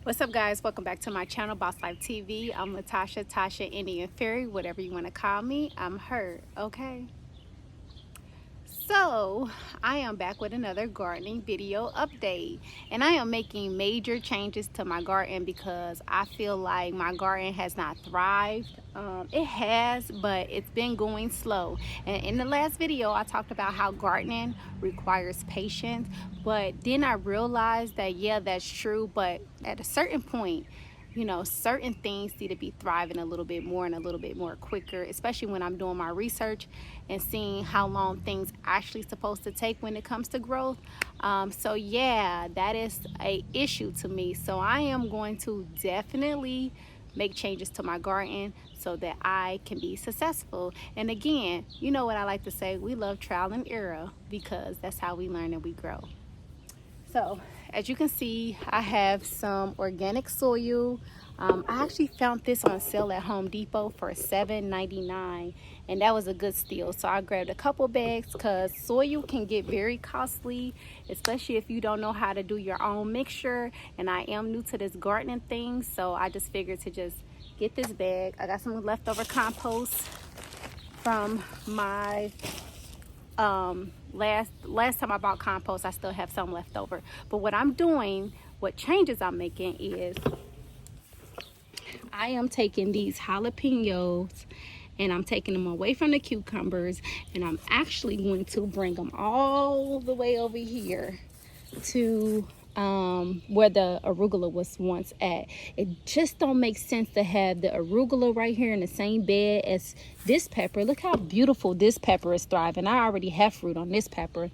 What's up, guys? Welcome back to my channel, Boss Life TV. I'm Latasha, Tasha, Indian Fairy, whatever you want to call me. I'm her, okay? So, I am back with another gardening video update, and I am making major changes to my garden because I feel like my garden has not thrived. It has, but it's been going slow. And in the last video, I talked about how gardening requires patience, but then I realized that, yeah, that's true, but at a certain point, certain things need to be thriving a little bit more and a little bit more quicker, especially when I'm doing my research and seeing how long things actually supposed to take when it comes to growth. So yeah, that is a issue to me. So I am going to definitely make changes to my garden so that I can be successful. And again, you know what I like to say, we love trial and error because that's how we learn and we grow. So as you can see, I have some organic soil. I actually found this on sale at Home Depot for $7.99, and that was a good steal. So I grabbed a couple bags because soil can get very costly, especially if you don't know how to do your own mixture. And I am new to this gardening thing, so I just figured to just get this bag. I got some leftover compost from my last time I bought compost. I still have some left over, but what changes I'm making is I am taking these jalapenos and I'm taking them away from the cucumbers, and I'm actually going to bring them all the way over here to where the arugula was once at. It just don't make sense to have the arugula right here in the same bed as this pepper. Look how beautiful this pepper is thriving. I already have fruit on this pepper,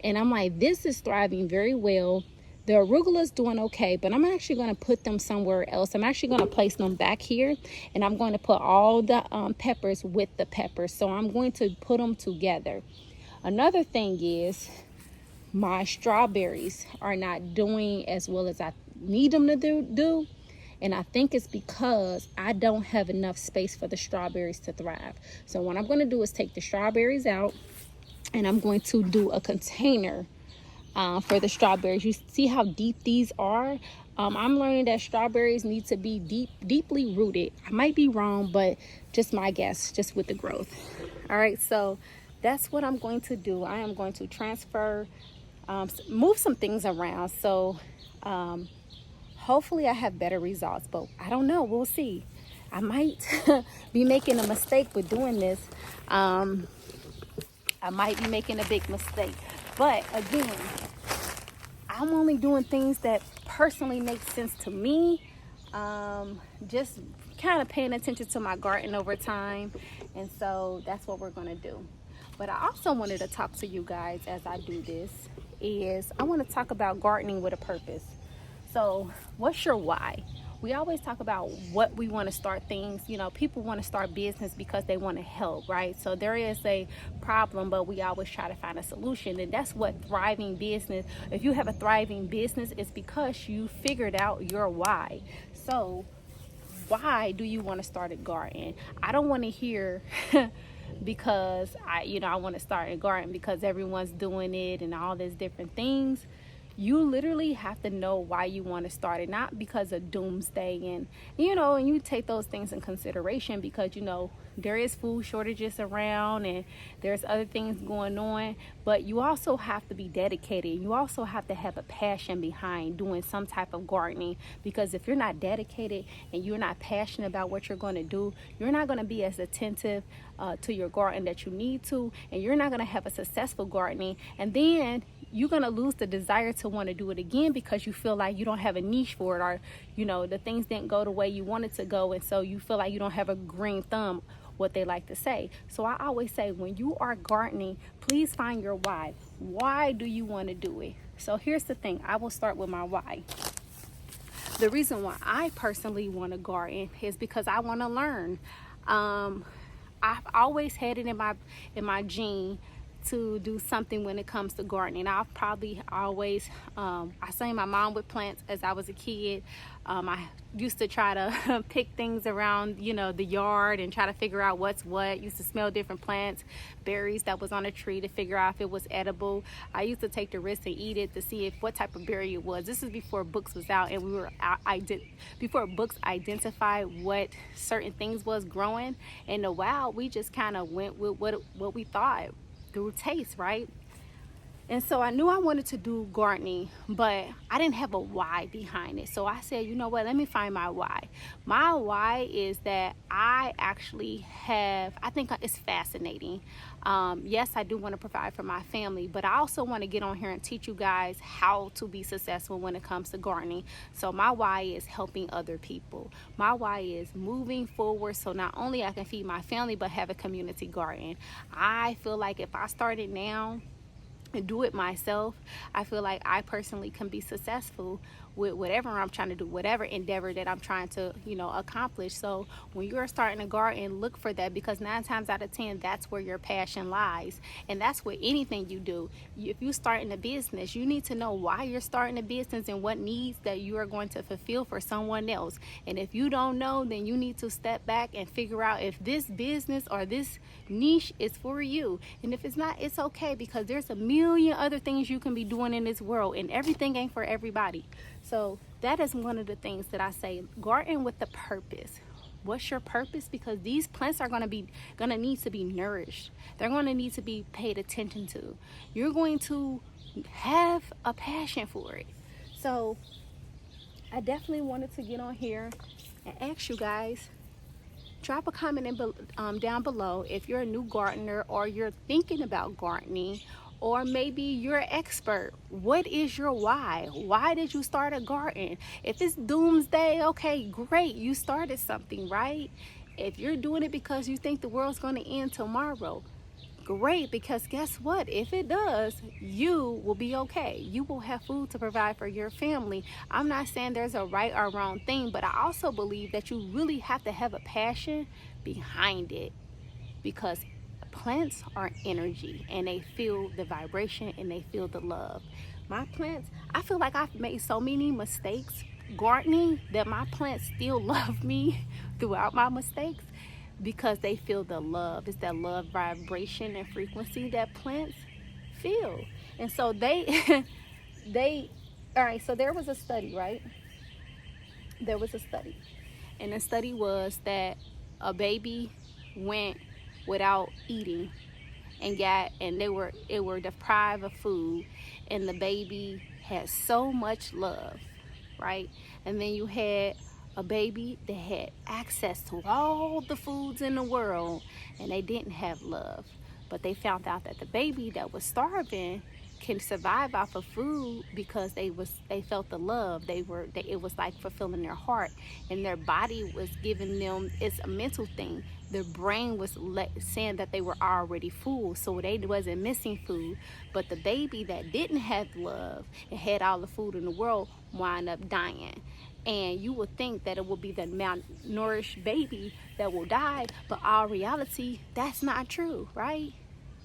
and I'm like, this is thriving very well. The arugula is doing okay, but I'm actually going to put them somewhere else. I'm actually going to place them back here, and I'm going to put all the peppers with the peppers. So I'm going to put them together. Another thing is my strawberries are not doing as well as I need them to do. And I think it's because I don't have enough space for the strawberries to thrive. So what I'm going to do is take the strawberries out, and I'm going to do a container for the strawberries. You see how deep these are? I'm learning that strawberries need to be deeply rooted. I might be wrong, but just my guess, just with the growth. All right, so that's what I'm going to do. I am going to transfer, move some things around. So hopefully I have better results, but I don't know. We'll see. I might be making a mistake with doing this. I might be making a big mistake. But again, I'm only doing things that personally make sense to me. Just kind of paying attention to my garden over time. And so that's what we're going to do. But I also wanted to talk to you guys as I do this is I want to talk about gardening with a purpose. So what's your why? We always talk about what we want to start things. People want to start business because they want to help, right? So there is a problem, but we always try to find a solution. And that's what thriving business, if you have a thriving business, it's because you figured out your why. So why do you want to start a garden? I don't want to hear because I want to start a garden because everyone's doing it and all these different things. You literally have to know why you want to start it, not because of doomsday and you take those things in consideration because there is food shortages around and there's other things going on, but you also have to be dedicated. You also have to have a passion behind doing some type of gardening, because if you're not dedicated and you're not passionate about what you're going to do, you're not going to be as attentive to your garden that you need to, and you're not going to have a successful gardening, and then you're going to lose the desire to want to do it again because you feel like you don't have a niche for it, or the things didn't go the way you wanted to go, and so you feel like you don't have a green thumb, what they like to say. So I always say, when you are gardening, please find your why. Why do you want to do it? So here's the thing. I will start with my why. The reason why I personally want to garden is because I want to learn. I've always had it in my gene to do something when it comes to gardening. I've probably always, I seen my mom with plants as I was a kid. I used to try to pick things around, you know, the yard and try to figure out what's what. Used to smell different plants, berries that was on a tree to figure out if it was edible. I used to take the risk and eat it to see if what type of berry it was. This is before books was out, and before books identified what certain things was growing. In the wild, we just kind of went with what we thought through taste, right? And so I knew I wanted to do gardening, but I didn't have a why behind it. So I said, you know what, let me find my why. My why is that I actually I think it's fascinating. Yes, I do want to provide for my family, but I also want to get on here and teach you guys how to be successful when it comes to gardening. So my why is helping other people. My why is moving forward so not only I can feed my family, but have a community garden. I feel like if I started now, do it myself, I feel like I personally can be successful with whatever I'm trying to do, whatever endeavor that I'm trying to, you know, accomplish. So when you're starting a garden, look for that, because 9 times out of 10, that's where your passion lies. And that's with anything you do. If you're starting a business, you need to know why you're starting a business and what needs that you are going to fulfill for someone else. And if you don't know, then you need to step back and figure out if this business or this niche is for you. And if it's not, it's okay, because there's a million other things you can be doing in this world, and everything ain't for everybody. So that is one of the things that I say, garden with the purpose. What's your purpose? Because these plants are gonna need to be nourished. They're gonna need to be paid attention to. You're going to have a passion for it. So I definitely wanted to get on here and ask you guys, drop a comment down below if you're a new gardener, or you're thinking about gardening, or maybe you're an expert. What is your why? Why did you start a garden? If it's doomsday, okay, great, you started something, right? If you're doing it because you think the world's going to end tomorrow, great, because guess what? If it does, you will be okay. You will have food to provide for your family. I'm not saying there's a right or wrong thing, but I also believe that you really have to have a passion behind it, because plants are energy, and they feel the vibration and they feel the love. My plants, I feel like I've made so many mistakes gardening that my plants still love me throughout my mistakes, because they feel the love. It's that love vibration and frequency that plants feel. And so all right, so there was a study, right? There was a study. And the study was that a baby went without eating and they were deprived of food, and the baby had so much love, right? And then you had a baby that had access to all the foods in the world, and they didn't have love. But they found out that the baby that was starving can survive off of food because they felt the love. It was like fulfilling their heart, and their body was giving them, it's a mental thing. Their brain was saying that they were already full, so they wasn't missing food. But the baby that didn't have love and had all the food in the world wound up dying. And you would think that it will be the malnourished baby that will die, but all reality, that's not true, right?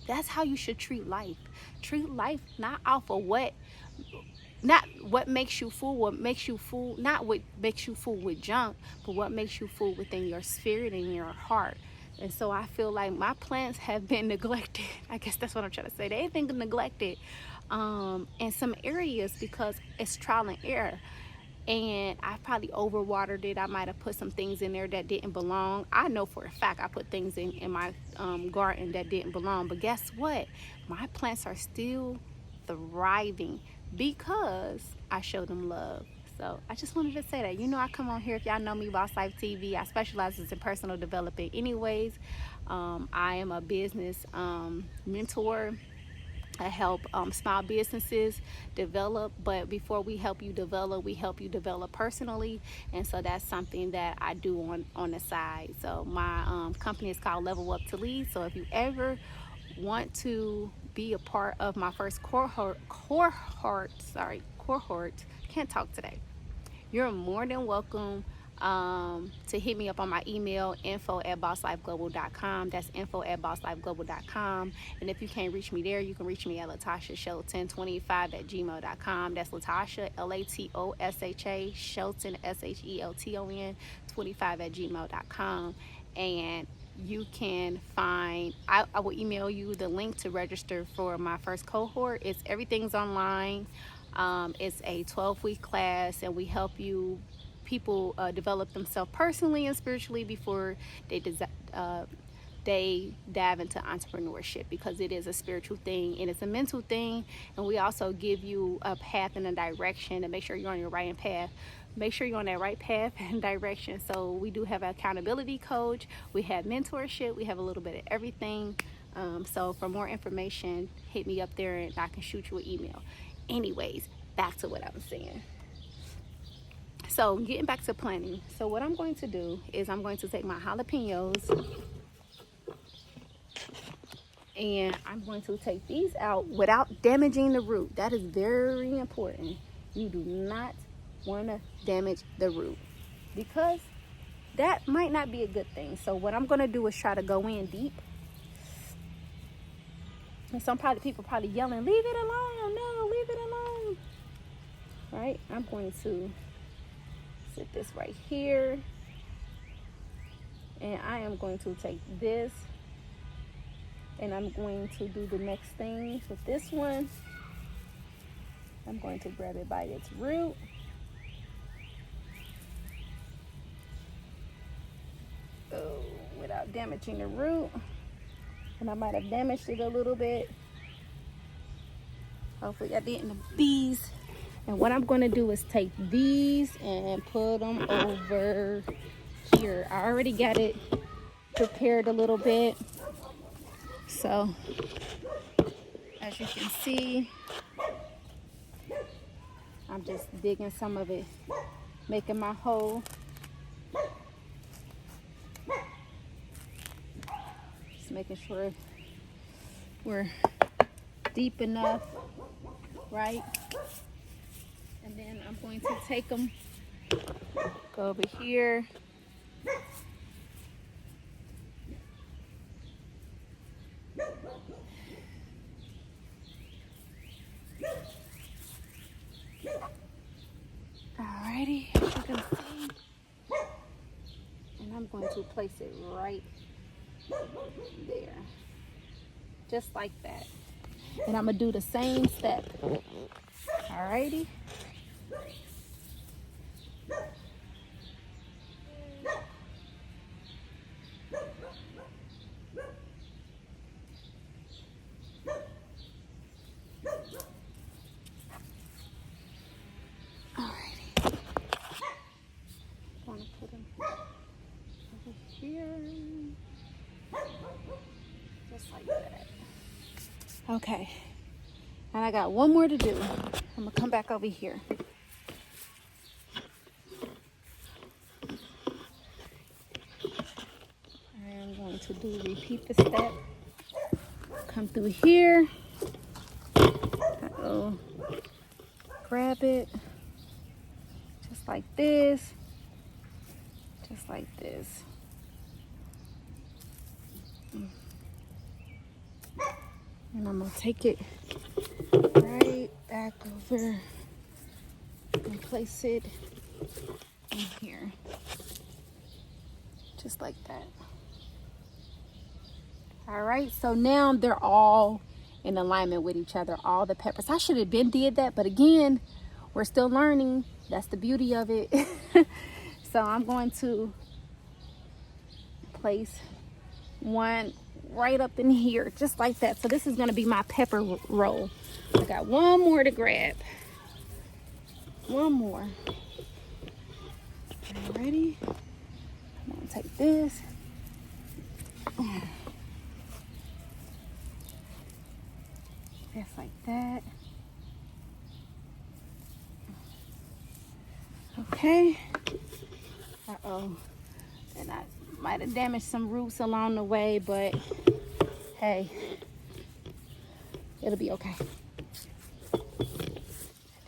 That's how you should treat life. Treat life not off of not what makes you full, not what makes you full with junk, but what makes you full within your spirit and your heart. And so I feel like my plants have been neglected. I guess that's what I'm trying to say. They've been neglected in some areas because it's trial and error. And I probably overwatered it. I might have put some things in there that didn't belong. I know for a fact I put things in my garden that didn't belong. But guess what? My plants are still thriving because I show them love. So I just wanted to say that. You know, I come on here, if y'all know me, Boss Life TV. I specialize in personal development anyways. I am a business mentor. I help small businesses develop, but before we help you develop personally. And so that's something that I do on the side. So my company is called Level Up to Lead. So if you ever want to be a part of my first cohort, can't talk today. You're more than welcome to hit me up on my email, info@bosslifeglobal.com. That's info@bosslifeglobal.com. And if you can't reach me there, you can reach me at LatashaShelton25@gmail.com. That's Latasha, LATOSHA, Shelton, SHELTON, 25@gmail.com. And you can find, I will email you the link to register for my first cohort. Everything's online. It's a 12-week class, and we help people develop themselves personally and spiritually before they dive into entrepreneurship, because it is a spiritual thing and it's a mental thing. And we also give you a path and a direction to make sure you're on your right path. Make sure you're on that right path and direction. So we do have an accountability coach. We have mentorship. We have a little bit of everything. So for more information, hit me up there and I can shoot you an email. Anyways, back to what I was saying. So getting back to planting. So what I'm going to do is I'm going to take my jalapenos and I'm going to take these out without damaging the root. That is very important. You do not want to damage the root, because that might not be a good thing. So what I'm going to do is try to go in deep. And people probably yelling, leave it alone. No, leave it alone. Right? I'm going to sit this right here. And I am going to take this. And I'm going to do the next thing with this one. I'm going to grab it by its root. Oh, without damaging the root. And I might have damaged it a little bit. Hopefully I didn't. The bees. And what I'm going to do is take these and put them over here. I already got it prepared a little bit. So, as you can see, I'm just digging some of it, making my hole. Just making sure we're deep enough, right? And then I'm going to take them, go over here. Alrighty, as you can see. And I'm going to place it right there. Just like that. And I'm going to do the same step. Alrighty. Just like that. Okay, and I got one more to do. I'm gonna come back over here. I'm going to repeat the step. Come through here. Uh-oh. Grab it. Just like this. Just like this. And I'm going to take it right back over and place it in here. Just like that. All right, so now they're all in alignment with each other, all the peppers. I should have been did that, but again, we're still learning. That's the beauty of it. So I'm going to place one right up in here, just like that. So this is going to be my pepper roll. I got one more to grab. One more. Ready? I'm going to take this. Just like that. Okay. Uh-oh. And I might have damaged some roots along the way, but hey, it'll be okay. And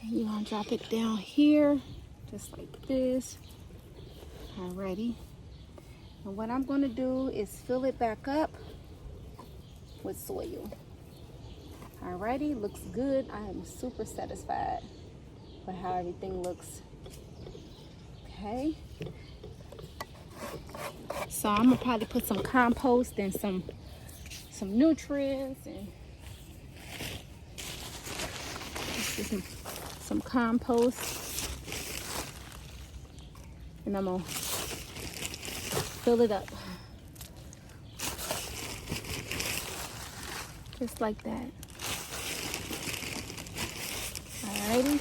then you're gonna drop it down here, just like this. Alrighty. And what I'm going to do is fill it back up with soil. Alrighty, looks good. I am super satisfied with how everything looks. Okay. So I'm gonna probably put some compost and some nutrients and some compost, and I'm gonna fill it up just like that. Alrighty.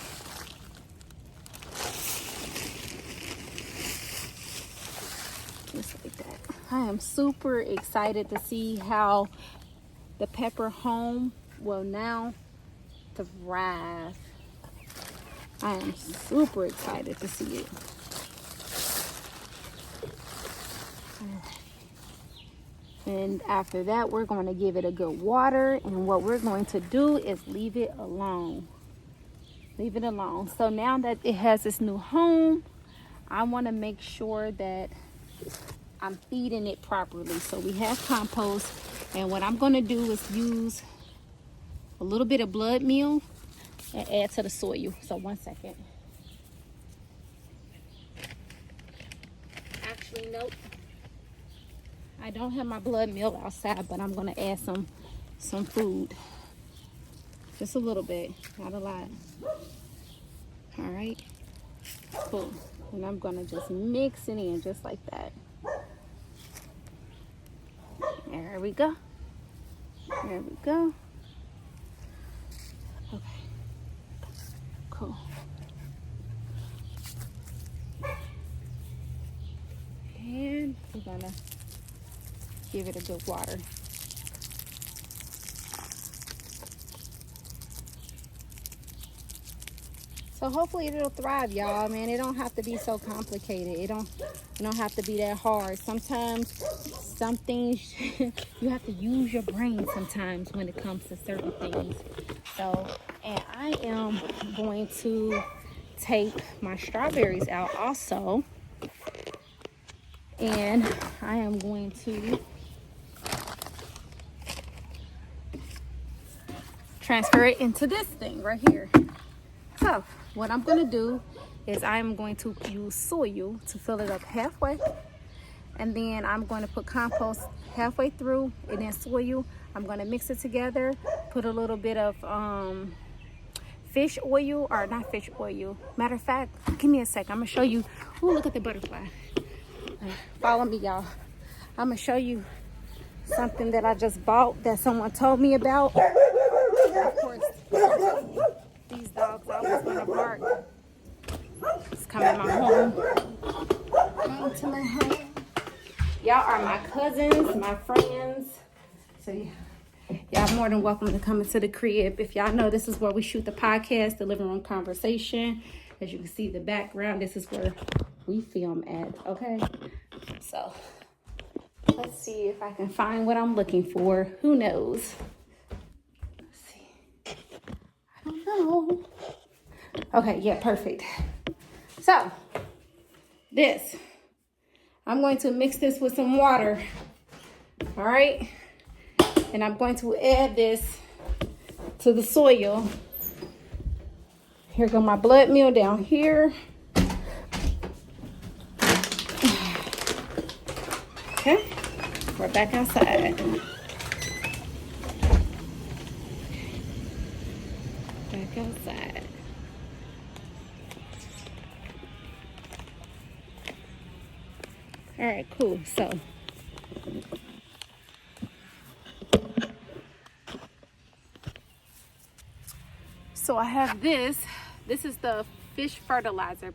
Just like that. I am super excited to see how the pepper home will now thrive. I am super excited to see it. And after that, we're going to give it a good water, and what we're going to do is leave it alone. Leave it alone. So now that it has this new home, I want to make sure that I'm feeding it properly. So we have compost, and what I'm going to do is use a little bit of blood meal and add to the soil. So 1 second. Actually, nope. I don't have my blood meal outside, but I'm going to add some food. Just a little bit, not a lot. All right. Cool. And I'm going to just mix it in just like that. There we go. There we go. Okay. Cool. And we're going to give it a good water. So hopefully it'll thrive, y'all. Man, it don't have to be so complicated. It don't have to be that hard. Sometimes some things you have to use your brain sometimes when it comes to certain things. So, and I am going to take my strawberries out also. And I am going to transfer it into this thing right here. So what I'm going to do is I'm going to use soil to fill it up halfway, and then I'm going to put compost halfway through, and then soil. I'm going to mix it together, put a little bit of fish oil, or not fish oil. Matter of fact, give me a sec. I'm going to show you. Ooh, look at the butterfly. Follow me, y'all. I'm going to show you something that I just bought that someone told me about. Of course, these dogs always want to bark. It's coming my home. Come to my home. Y'all are my cousins, my friends. So y'all more than welcome to come into the crib. If y'all know, this is where we shoot the podcast, the living room conversation. As you can see the background, this is where we film at, okay? So let's see if I can find what I'm looking for. Who knows? Let's see. I don't know. Okay, yeah, perfect. So this, I'm going to mix this with some water. All right. And I'm going to add this to the soil. Here go my blood meal down here. Okay, we're back outside. Back outside. All right, cool. So I have this. This is the fish fertilizer,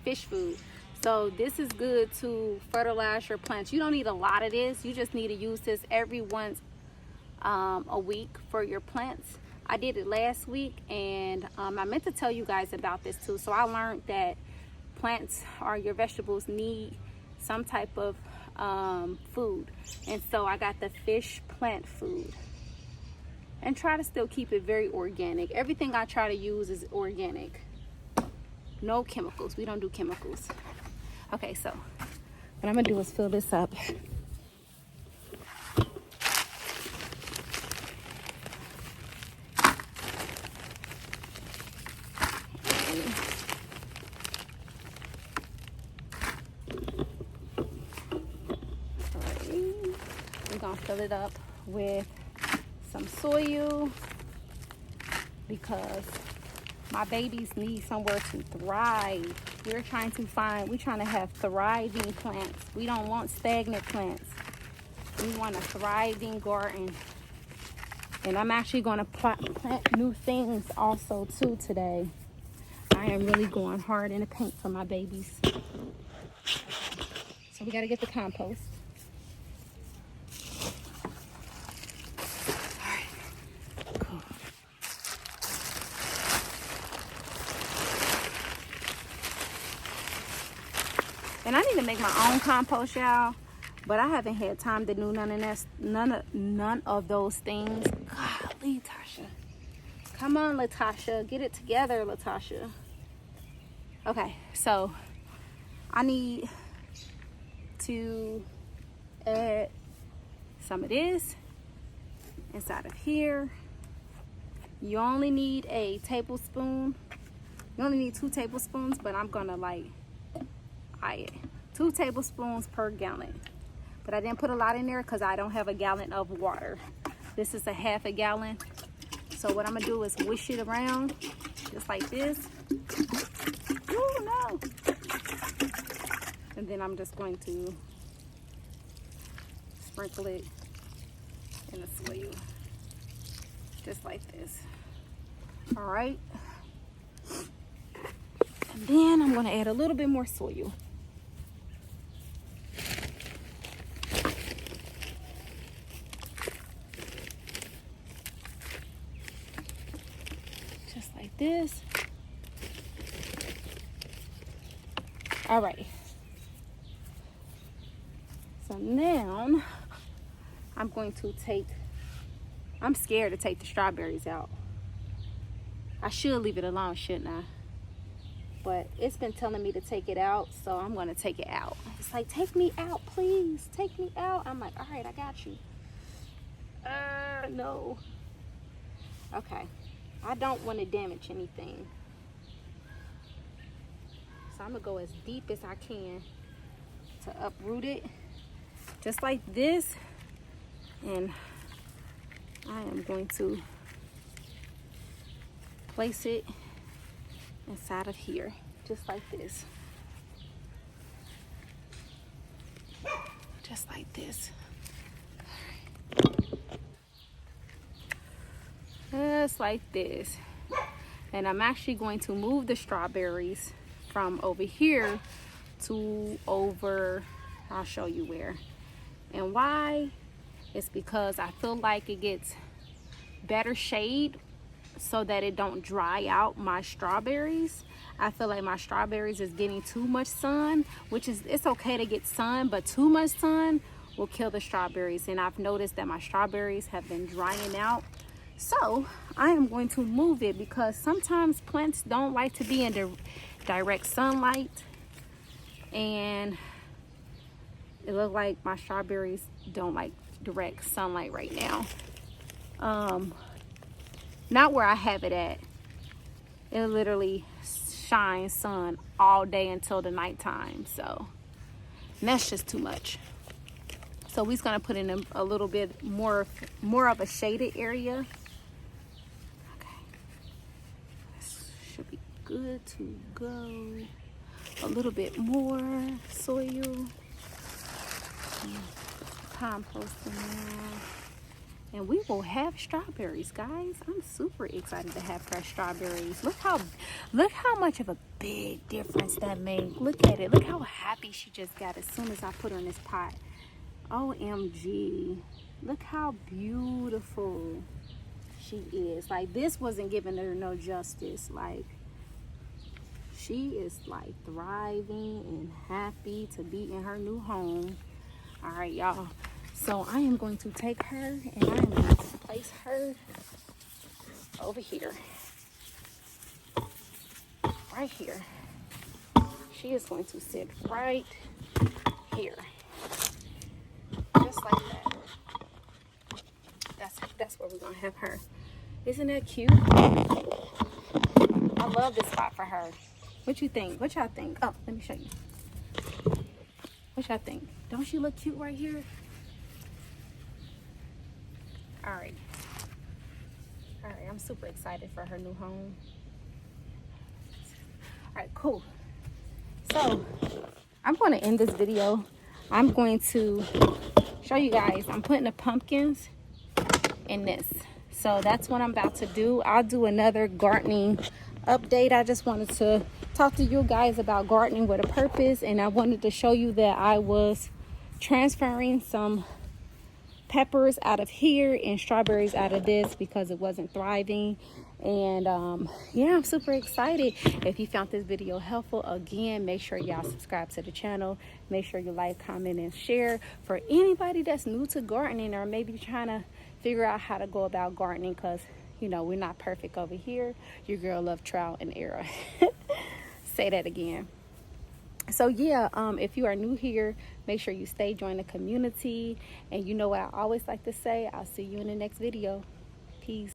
fish food. So this is good to fertilize your plants. You don't need a lot of this. You just need to use this every once a week for your plants. I did it last week, and I meant to tell you guys about this too. So I learned that plants or your vegetables need some type of food, and so I got the fish plant food, and try to still keep it very organic. Everything I try to use is organic, no chemicals. We don't do chemicals. Okay, so What I'm gonna do is fill this up. We're gonna fill it up with some soil because my babies need somewhere to thrive. We're trying to have thriving plants. We don't want stagnant plants. We want a thriving garden. And I'm actually gonna plant new things also too today. I am really going hard in the paint for my babies. So we gotta get the compost. And I need to make my own compost, y'all, but I haven't had time to do none of those things. Golly, Tasha. Come on, Latasha. Get it together, Latasha. Okay, so I need to add some of this inside of here. You only need a tablespoon. You only need 2 tablespoons, but I'm gonna like 2 tablespoons per gallon. But I didn't put a lot in there because I don't have a gallon of water. This is a half a gallon. So what I'm gonna do is wish it around just like this. Oh no! And then I'm just going to sprinkle it in the soil, just like this. All right. And then I'm gonna add a little bit more soil. Just like this. All right. So now I'm going to I'm scared to take the strawberries out. I should leave it alone, shouldn't I? But it's been telling me to take it out, so I'm gonna take it out. It's like, take me out, please. Take me out. I'm like, all right, I got you. No. Okay. I don't want to damage anything. So I'm gonna go as deep as I can to uproot it. Just like this. And I am going to place it inside of here, just like this. Just like this. Just like this. And I'm actually going to move the strawberries from over here to over, I'll show you where. And why? It's because I feel like it gets better shade so that it don't dry out my strawberries. I feel like my strawberries is getting too much sun, which is, it's okay to get sun, but too much sun will kill the strawberries. And I've noticed that my strawberries have been drying out. So I am going to move it because sometimes plants don't like to be in direct sunlight. And it looks like my strawberries don't like direct sunlight right now. Not where I have it at. It literally shines sun all day until the nighttime. So that's just too much. So we're gonna put in a little bit more of a shaded area. Okay, this should be good to go. A little bit more soil. Compost in there. And we will have strawberries, guys. I'm super excited to have fresh strawberries. Look how much of a big difference that made. Look at it. Look how happy she just got as soon as I put her in this pot. OMG. Look how beautiful she is. Like, this wasn't giving her no justice. Like, she is like thriving and happy to be in her new home. All right, y'all. So I am going to take her and I am going to place her over here. Right here. She is going to sit right here. Just like that. That's where we're gonna have her. Isn't that cute? I love this spot for her. What you think? What y'all think? Oh, let me show you. What y'all think? Don't she look cute right here? All right. All right, I'm super excited for her new home. All right, cool. So I'm going to end this video. I'm going to show you guys, I'm putting the pumpkins in this. So that's what I'm about to do. I'll do another gardening update. I just wanted to talk to you guys about gardening with a purpose, and I wanted to show you that I was transferring some peppers out of here and strawberries out of this because it wasn't thriving. And yeah, I'm super excited. If you found this video helpful, again, make sure y'all subscribe to the channel. Make sure you like, comment, and share. For anybody that's new to gardening or maybe trying to figure out how to go about gardening, because you know we're not perfect over here. Your girl love trial and error. Say that again. So yeah, if you are new here, make sure you stay, join the community. And you know what I always like to say, I'll see you in the next video. Peace.